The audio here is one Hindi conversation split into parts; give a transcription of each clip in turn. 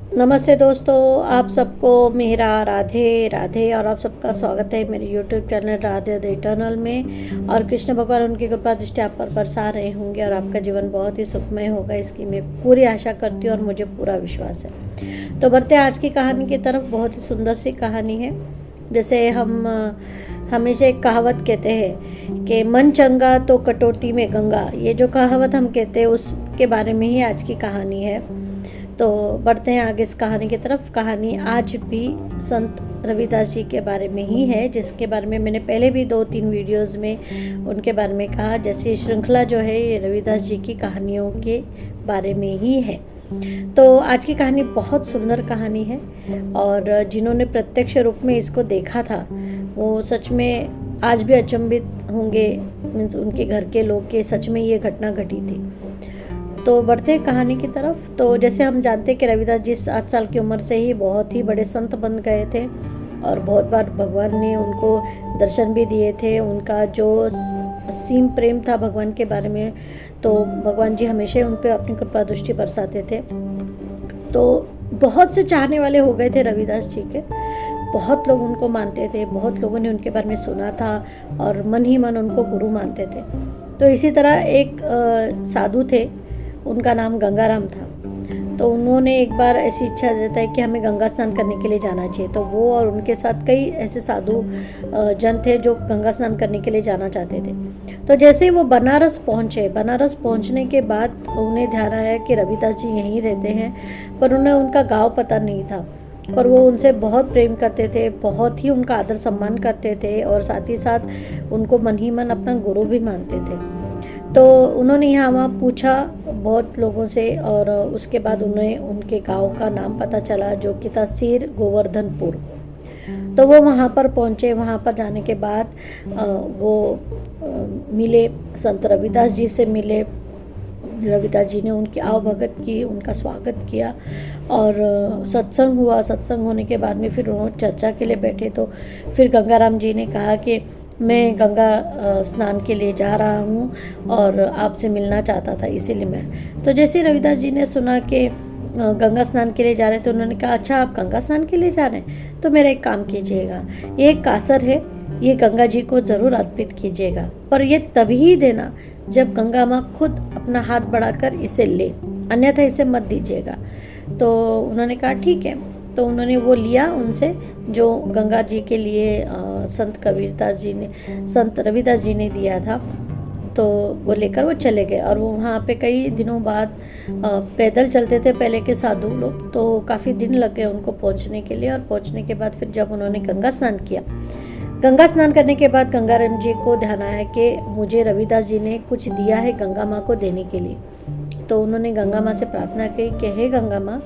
नमस्ते दोस्तों, आप सबको मेरा राधे राधे और आप सबका स्वागत है मेरे YouTube channel Radhe the eternal में। और कृष्ण भगवान उनकी कृपा दृष्टि आप पर बरसा रहे होंगे और आपका जीवन बहुत ही सुखमय होगा, इसकी मैं पूरी आशा करती हूँ और मुझे पूरा विश्वास है। तो बढ़ते आज की कहानी की तरफ। बहुत ही सुंदर सी कहानी है। जैसे हम हमेशा एक कहावत कहते हैं कि मन चंगा तो कटौती में गंगा, ये जो कहावत हम कहते हैं उसके बारे में ही आज की कहानी है। तो बढ़ते हैं आगे इस कहानी की तरफ। कहानी आज भी संत रविदास जी के बारे में ही है, जिसके बारे में मैंने पहले भी 2-3 वीडियोस में उनके बारे में कहा। जैसे श्रृंखला जो है ये रविदास जी की कहानियों के बारे में ही है। तो आज की कहानी बहुत सुंदर कहानी है और जिन्होंने प्रत्यक्ष रूप में इसको देखा था वो सच में आज भी अचंभित होंगे, मीन्स उनके घर के लोग के सच में ये घटना घटी थी। तो बढ़ते हैं कहानी की तरफ। तो जैसे हम जानते हैं कि रविदास जी 7 साल की उम्र से ही बहुत ही बड़े संत बन गए थे और बहुत बार भगवान ने उनको दर्शन भी दिए थे। उनका जो असीम प्रेम था भगवान के बारे में, तो भगवान जी हमेशा उन पर अपनी कृपा दृष्टि बरसाते थे। तो बहुत से चाहने वाले हो गए थे रविदास जी के। बहुत लोग उनको मानते थे, बहुत लोगों ने उनके बारे में सुना था और मन ही मन उनको गुरु मानते थे। तो इसी तरह एक साधु थे, उनका नाम गंगाराम था। तो उन्होंने एक बार ऐसी इच्छा देता है कि हमें गंगा स्नान करने के लिए जाना चाहिए। तो वो और उनके साथ कई ऐसे साधु जन थे जो गंगा स्नान करने के लिए जाना चाहते थे। तो जैसे ही वो बनारस पहुँचे, बनारस पहुँचने के बाद उन्हें ध्यान आया कि रविदास जी यहीं रहते हैं, पर उन्हें उनका गाँव पता नहीं था। पर वो उनसे बहुत प्रेम करते थे, बहुत ही उनका आदर सम्मान करते थे और साथ ही साथ उनको मन ही मन अपना गुरु भी मानते थे। तो उन्होंने यहाँ वहाँ पूछा बहुत लोगों से और उसके बाद उन्हें उनके गांव का नाम पता चला जो कि था सीर गोवर्धनपुर। तो वो वहाँ पर पहुँचे। वहाँ पर जाने के बाद वो मिले, संत रविदास जी से मिले। रविदास जी ने उनकी आवभगत की, उनका स्वागत किया और सत्संग हुआ। सत्संग होने के बाद में फिर उन्होंने चर्चा के लिए बैठे। तो फिर गंगाराम जी ने कहा कि मैं गंगा स्नान के लिए जा रहा हूँ और आपसे मिलना चाहता था, इसीलिए मैं। तो जैसे रविदास जी ने सुना कि गंगा स्नान के लिए जा रहे हैं तो उन्होंने कहा अच्छा आप गंगा स्नान के लिए जा रहे हैं, तो मेरा एक काम कीजिएगा, ये एक कासर है, ये गंगा जी को ज़रूर अर्पित कीजिएगा, पर ये तभी देना जब गंगा माँ खुद अपना हाथ बढ़ाकर इसे ले, अन्यथा इसे मत दीजिएगा। तो उन्होंने कहा ठीक है। तो उन्होंने वो लिया उनसे जो गंगा जी के लिए संत रविदास जी ने दिया था। तो वो लेकर वो चले गए और वो वहाँ पे कई दिनों बाद पैदल चलते थे पहले के साधु लोग, तो काफ़ी दिन लग गए उनको पहुँचने के लिए। और पहुँचने के बाद फिर जब उन्होंने गंगा स्नान किया, गंगा स्नान करने के बाद गंगाराम जी को ध्यान आया कि मुझे रविदास जी ने कुछ दिया है गंगा माँ को देने के लिए। तो उन्होंने गंगा माँ से प्रार्थना की कि हे गंगा माँ,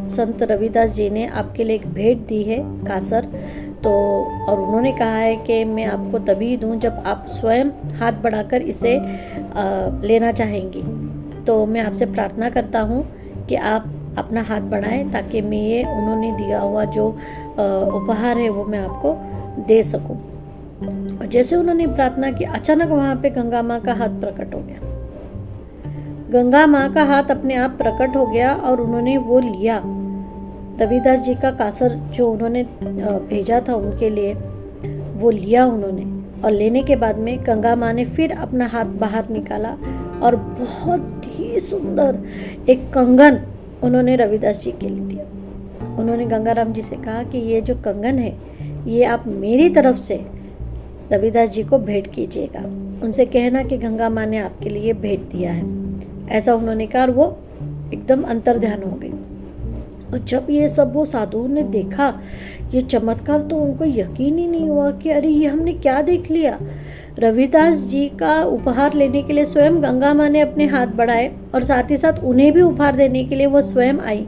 संत रविदास जी ने आपके लिए एक भेंट दी है कासर, तो और उन्होंने कहा है कि मैं आपको तभी दूं जब आप स्वयं हाथ बढ़ाकर इसे लेना चाहेंगी। तो मैं आपसे प्रार्थना करता हूँ कि आप अपना हाथ बढ़ाएं ताकि मैं ये उन्होंने दिया हुआ जो उपहार है वो मैं आपको दे सकूं। और जैसे उन्होंने प्रार्थना की, अचानक वहाँ पे गंगा माँ का हाथ प्रकट हो गया। गंगा माँ का हाथ अपने आप प्रकट हो गया और उन्होंने वो लिया, रविदास जी का कासर जो उन्होंने भेजा था उनके लिए, वो लिया उन्होंने। और लेने के बाद में गंगा माँ ने फिर अपना हाथ बाहर निकाला और बहुत ही सुंदर एक कंगन उन्होंने रविदास जी के लिए दिया। उन्होंने गंगाराम जी से कहा कि ये जो कंगन है ये आप मेरी तरफ से रविदास जी को भेंट कीजिएगा, उनसे कहना कि गंगा माँ ने आपके लिए भेंट दिया है। ऐसा उन्होंने कहा और वो एकदम अंतर्ध्यान हो गई। और जब ये सब वो साधुओं ने देखा ये चमत्कार, तो उनको यकीन ही नहीं हुआ कि अरे ये हमने क्या देख लिया। रविदास जी का उपहार लेने के लिए स्वयं गंगा माँ ने अपने हाथ बढ़ाए और साथ ही साथ उन्हें भी उपहार देने के लिए वो स्वयं आई।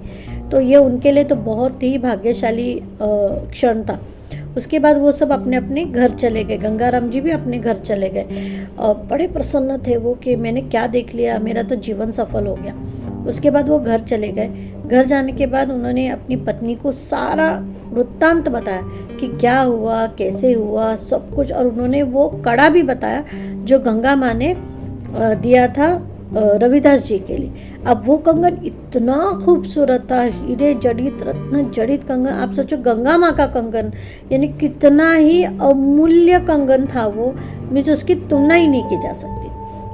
तो ये उनके लिए तो बहुत ही भाग्यशाली क्षण था। उसके बाद वो सब अपने अपने घर चले गए। गंगाराम जी भी अपने घर चले गए और बड़े प्रसन्न थे वो कि मैंने क्या देख लिया, मेरा तो जीवन सफल हो गया। उसके बाद वो घर चले गए। घर जाने के बाद उन्होंने अपनी पत्नी को सारा वृत्तांत बताया कि क्या हुआ, कैसे हुआ, सब कुछ। और उन्होंने वो कड़ा भी बताया जो गंगा माँ ने दिया था रविदास जी के लिए। अब वो कंगन इतना खूबसूरत था, हीरे जड़ित रत्न जड़ित कंगन। आप सोचो गंगा माँ का कंगन, यानी कितना ही अमूल्य कंगन था वो, मुझे उसकी तुलना ही नहीं की जा सकती।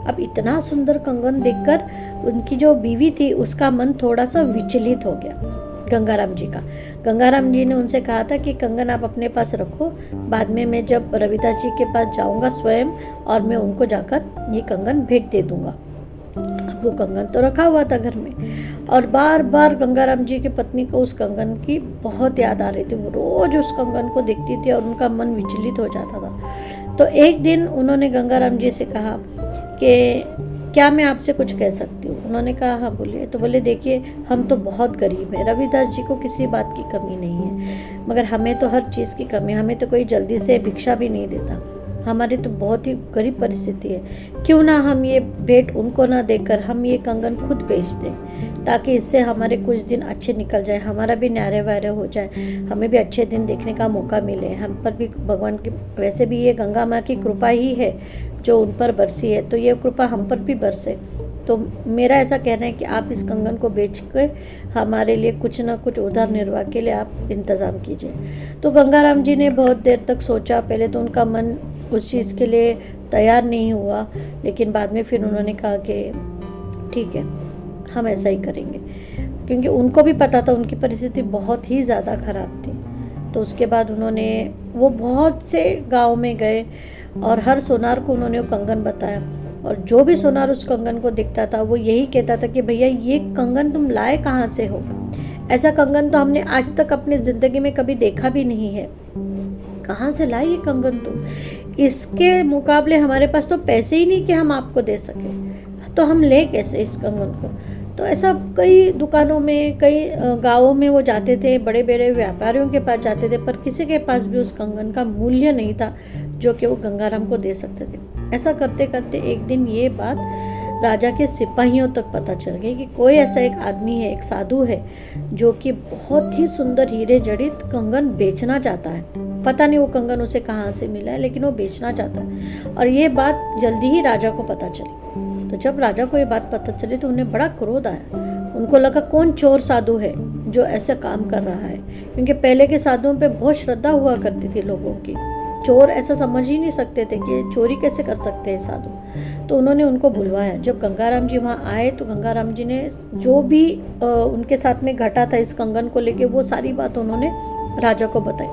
अब इतना सुंदर कंगन देखकर उनकी जो बीवी थी उसका मन थोड़ा सा विचलित हो गया गंगाराम जी का। गंगाराम जी ने उनसे कहा था कि कंगन आप अपने पास रखो, बाद में मैं जब रविदास जी के पास जाऊंगा स्वयं और मैं उनको जाकर ये कंगन भेंट दे दूंगा। अब वो कंगन तो रखा हुआ था घर में, और बार बार गंगाराम जी की पत्नी को उस कंगन की बहुत याद आ रही थी। वो रोज उस कंगन को देखती थी और उनका मन विचलित हो जाता था। तो एक दिन उन्होंने गंगाराम जी से कहा कि क्या मैं आपसे कुछ कह सकती हूँ? उन्होंने कहा हाँ बोलिए। तो बोले देखिए, हम तो बहुत गरीब हैं, रविदास जी को किसी बात की कमी नहीं है, मगर हमें तो हर चीज़ की कमी है। हमें तो कोई जल्दी से भिक्षा भी नहीं देता, हमारी तो बहुत ही गरीब परिस्थिति है। क्यों ना हम ये भेंट उनको ना देकर हम ये कंगन खुद बेच दें, ताकि इससे हमारे कुछ दिन अच्छे निकल जाए, हमारा भी न्यारे वारे हो जाए, हमें भी अच्छे दिन देखने का मौका मिले, हम पर भी भगवान की, वैसे भी ये गंगा माँ की कृपा ही है जो उन पर बरसी है, तो ये कृपा हम पर भी बरसे। तो मेरा ऐसा कहना है कि आप इस कंगन को बेच के हमारे लिए कुछ ना कुछ उधार निर्वाह के लिए आप इंतज़ाम कीजिए। तो गंगाराम जी ने बहुत देर तक सोचा, पहले तो उनका मन उस चीज़ के लिए तैयार नहीं हुआ, लेकिन बाद में फिर उन्होंने कहा कि ठीक है, हम ऐसा ही करेंगे, क्योंकि उनको भी पता था उनकी परिस्थिति बहुत ही ज़्यादा ख़राब थी। तो उसके बाद उन्होंने वो बहुत से गांव में गए और हर सोनार को उन्होंने वो कंगन बताया, और जो भी सोनार उस कंगन को दिखता था वो यही कहता था कि भैया ये कंगन तुम लाए कहाँ से हो? ऐसा कंगन तो हमने आज तक अपनी ज़िंदगी में कभी देखा भी नहीं है, कहाँ से लाई ये कंगन तुम? इसके मुकाबले हमारे पास तो पैसे ही नहीं कि हम आपको दे सके, तो हम ले कैसे इस कंगन को? तो ऐसा कई दुकानों में, कई गाँवों में वो जाते थे, बड़े बड़े व्यापारियों के पास जाते थे, पर किसी के पास भी उस कंगन का मूल्य नहीं था जो कि वो गंगाराम को दे सकते थे। ऐसा करते करते एक दिन ये बात राजा के सिपाहियों तक पता चल गई कि कोई ऐसा एक आदमी है, एक साधु है, जो कि बहुत ही सुंदर हीरे जड़ित कंगन बेचना चाहता है। पता नहीं वो कंगन उसे कहाँ से मिला है, लेकिन वो बेचना चाहता है। और ये बात जल्दी ही राजा को पता चली। तो जब राजा को ये बात पता चली तो उन्हें बड़ा क्रोध आया। उनको लगा कौन चोर साधु है जो ऐसा काम कर रहा है, क्योंकि पहले के साधुओं पे बहुत श्रद्धा हुआ करती थी लोगों की। चोर ऐसा समझ ही नहीं सकते थे कि चोरी कैसे कर सकते हैं साधु। तो उन्होंने उनको बुलवाया। जब गंगाराम जी वहाँ आए तो गंगाराम जी ने जो भी उनके साथ में घटा था इस कंगन को लेके, वो सारी बात उन्होंने राजा को बताई।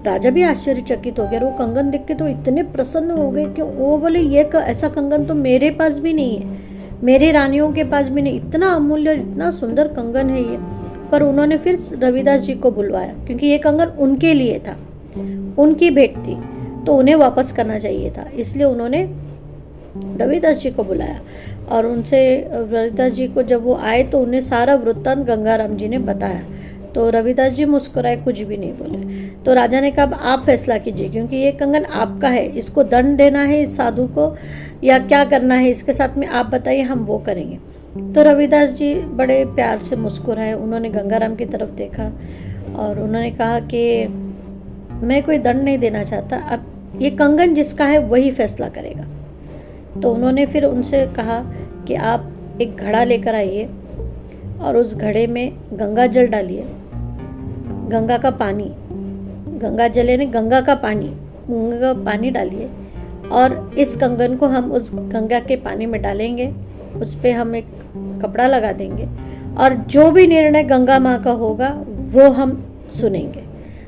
राजा भी आश्चर्यचकित हो गया, वो कंगन देख के तो इतने प्रसन्न हो गए कि वो बोले ये ऐसा कंगन तो मेरे पास भी नहीं है, मेरे रानियों के पास भी नहीं, इतना अमूल्य और इतना सुंदर कंगन है ये। पर उन्होंने फिर रविदास जी को बुलवाया, क्योंकि ये कंगन उनके लिए था, उनकी भेंट थी, तो उन्हें वापस करना चाहिए था। इसलिए उन्होंने रविदास जी को बुलाया, और उनसे रविदास जी को जब वो आए तो उन्हें सारा वृत्तांत गंगाराम जी ने बताया। तो रविदास जी मुस्कुराए, कुछ भी नहीं बोले। तो राजा ने कहा अब आप फैसला कीजिए, क्योंकि ये कंगन आपका है, इसको दंड देना है इस साधु को या क्या करना है इसके साथ में, आप बताइए, हम वो करेंगे। तो रविदास जी बड़े प्यार से मुस्कुराए, उन्होंने गंगाराम की तरफ देखा और उन्होंने कहा कि मैं कोई दंड नहीं देना चाहता, अब ये कंगन जिसका है वही फैसला करेगा। तो उन्होंने फिर उनसे कहा कि आप एक घड़ा लेकर आइए और उस घड़े में गंगा जल डालिए, गंगा का पानी, गंगा जल यानी गंगा का पानी डालिए, और इस कंगन को हम उस गंगा के पानी में डालेंगे, उस पर हम एक कपड़ा लगा देंगे, और जो भी निर्णय गंगा माँ का होगा वो हम सुनेंगे।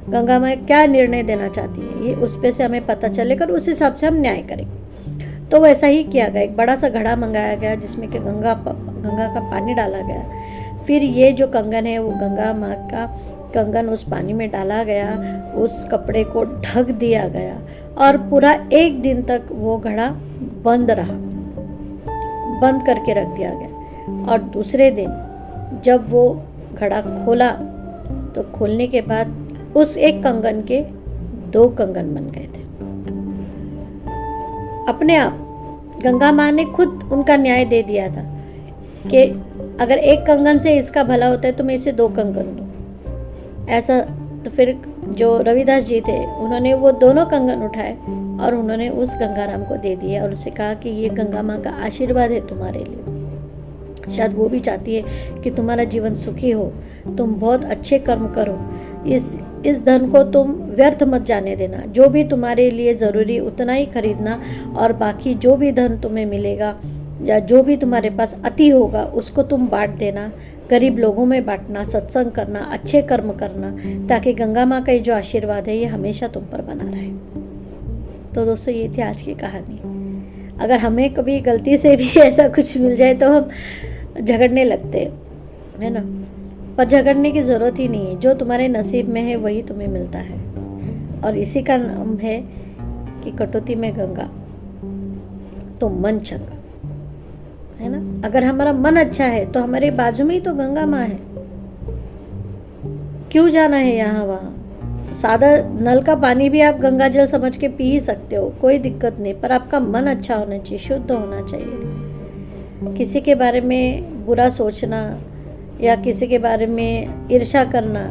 गंगा माँ क्या निर्णय देना चाहती है ये उस पे से हमें पता चलेगा, उस हिसाब से हम न्याय करेंगे। तो वैसा ही किया गया। एक बड़ा सा घड़ा मंगाया गया जिसमें कि गंगा का पानी डाला गया। फिर ये जो कंगन है वो गंगा माँ का कंगन उस पानी में डाला गया, उस कपड़े को ढक दिया गया, और पूरा एक दिन तक वो घड़ा बंद रहा, बंद करके रख दिया गया। और दूसरे दिन जब वो घड़ा खोला तो खोलने के बाद उस एक कंगन के 2 कंगन बन गए थे। अपने आप गंगा माँ ने खुद उनका न्याय दे दिया था कि अगर एक कंगन से इसका भला होता है तो मैं इसे 2 कंगन दूँ। ऐसा तो फिर जो रविदास जी थे उन्होंने वो दोनों कंगन उठाए और उन्होंने उस गंगाराम को दे दिए और उससे कहा कि ये गंगा माँ का आशीर्वाद है तुम्हारे लिए। शायद वो भी चाहती है कि तुम्हारा जीवन सुखी हो, तुम बहुत अच्छे कर्म करो, इस धन को तुम व्यर्थ मत जाने देना, जो भी तुम्हारे लिए ज़रूरी उतना ही खरीदना, और बाकी जो भी धन तुम्हें मिलेगा या जो भी तुम्हारे पास अति होगा उसको तुम बांट देना, गरीब लोगों में बांटना, सत्संग करना, अच्छे कर्म करना, ताकि गंगा माँ का ये जो आशीर्वाद है ये हमेशा तुम पर बना रहे। तो दोस्तों ये थी आज की कहानी। अगर हमें कभी गलती से भी ऐसा कुछ मिल जाए तो हम झगड़ने लगते है ना, पर झगड़ने की ज़रूरत ही नहीं है। जो तुम्हारे नसीब में है वही तुम्हें मिलता है, और इसी का नाम है कि कटौती में गंगा तो मन चंगा, है ना। अगर हमारा मन अच्छा है तो हमारे बाजू में ही तो गंगा माँ है, क्यों जाना है यहाँ वहाँ। सादा नल का पानी भी आप गंगा जल समझ के पी ही सकते हो, कोई दिक्कत नहीं, पर आपका मन अच्छा होना चाहिए, शुद्ध होना चाहिए। किसी के बारे में बुरा सोचना या किसी के बारे में ईर्ष्या करना,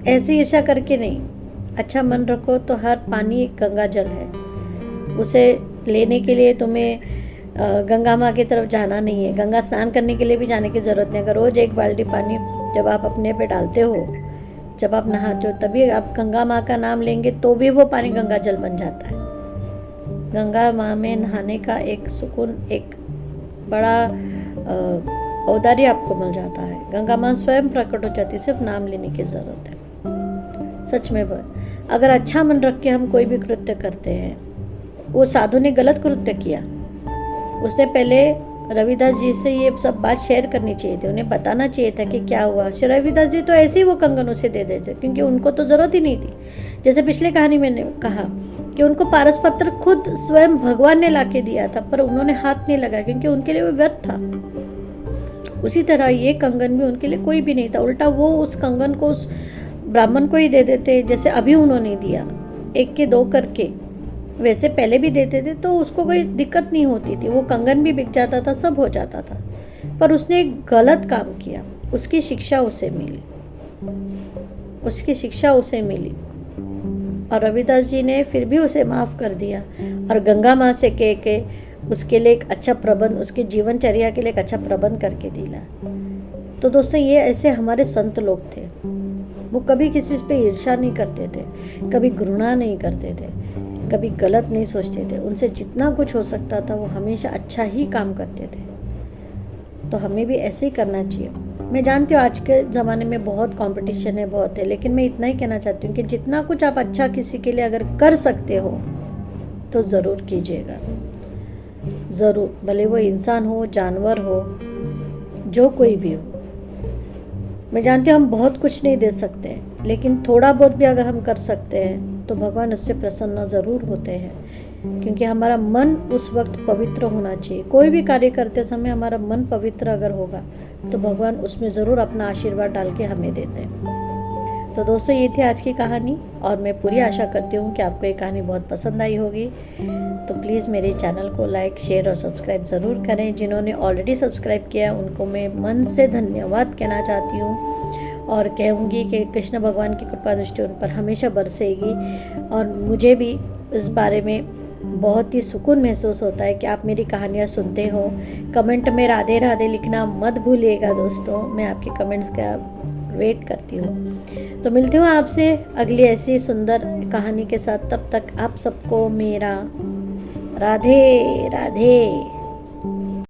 ऐसी ईर्ष्या करके नहीं। अच्छा मन रखो तो हर पानी एक गंगा जल है, उसे लेने के लिए तुम्हें गंगा माँ की तरफ जाना नहीं है, गंगा स्नान करने के लिए भी जाने की ज़रूरत नहीं। अगर रोज़ एक बाल्टी पानी जब आप अपने पे डालते हो, जब आप नहाते हो, तभी आप गंगा माँ का नाम लेंगे तो भी वो पानी गंगा जल बन जाता है। गंगा माँ में नहाने का एक सुकून, एक बड़ा औदार्य आपको मिल जाता है। गंगा माँ स्वयं प्रकट हो जाती है, सिर्फ नाम लेने की ज़रूरत है। सच में अगर अच्छा मन रख के हम कोई भी कृत्य करते हैं, वो साधु ने गलत कृत्य किया, उसने पहले रविदास जी से ये सब बात शेयर करनी चाहिए थी, उन्हें बताना चाहिए था कि क्या हुआ। श्री रविदास जी तो ऐसे ही वो कंगन उसे दे देते, क्योंकि उनको तो ज़रूरत ही नहीं थी। जैसे पिछले कहानी में कहा कि उनको पारस पत्र खुद स्वयं भगवान ने ला के दिया था, पर उन्होंने हाथ नहीं लगाया क्योंकि उनके लिए वो व्यर्थ था। उसी तरह ये कंगन भी उनके लिए कोई भी नहीं था, उल्टा वो उस कंगन को उस ब्राह्मण को ही दे देते, जैसे अभी उन्होंने दिया, एक के दो करके। वैसे पहले भी देते थे तो उसको कोई दिक्कत नहीं होती थी, वो कंगन भी बिक जाता था, सब हो जाता था। पर उसने एक गलत काम किया, उसकी शिक्षा उसे मिली, उसकी शिक्षा उसे मिली, और रविदास जी ने फिर भी उसे माफ़ कर दिया, और गंगा माँ से कह के उसके लिए एक अच्छा प्रबंध, उसके जीवनचर्या के लिए एक अच्छा प्रबंध करके दिला। तो दोस्तों ये ऐसे हमारे संत लोग थे, वो कभी किसी पे ईर्ष्या नहीं करते थे, कभी घृणा नहीं करते थे, कभी गलत नहीं सोचते थे। उनसे जितना कुछ हो सकता था वो हमेशा अच्छा ही काम करते थे। तो हमें भी ऐसे ही करना चाहिए। मैं जानती हूँ आज के ज़माने में बहुत कंपटीशन है, बहुत है, लेकिन मैं इतना ही कहना चाहती हूँ कि जितना कुछ आप अच्छा किसी के लिए अगर कर सकते हो तो ज़रूर कीजिएगा, ज़रूर, भले वो इंसान हो, जानवर हो, जो कोई भी हो। मैं जानती हूँ हम बहुत कुछ नहीं दे सकते, लेकिन थोड़ा बहुत भी अगर हम कर सकते हैं तो भगवान उससे प्रसन्न ज़रूर होते हैं, क्योंकि हमारा मन उस वक्त पवित्र होना चाहिए। कोई भी कार्य करते समय हमारा मन पवित्र अगर होगा तो भगवान उसमें ज़रूर अपना आशीर्वाद डाल के हमें देते हैं। तो दोस्तों ये थी आज की कहानी, और मैं पूरी आशा करती हूँ कि आपको ये कहानी बहुत पसंद आई होगी। तो प्लीज़ मेरे चैनल को लाइक, शेयर और सब्सक्राइब ज़रूर करें। जिन्होंने ऑलरेडी सब्सक्राइब किया उनको मैं मन से धन्यवाद कहना चाहती हूँ, और कहूँगी कि कृष्ण भगवान की कृपा दृष्टि उन पर हमेशा बरसेगी। और मुझे भी इस बारे में बहुत ही सुकून महसूस होता है कि आप मेरी कहानियाँ सुनते हो। कमेंट में राधे राधे लिखना मत भूलिएगा दोस्तों, मैं आपके कमेंट्स का वेट करती हूँ। तो मिलती हूँ आपसे अगली ऐसी सुंदर कहानी के साथ, तब तक आप सबको मेरा राधे राधे।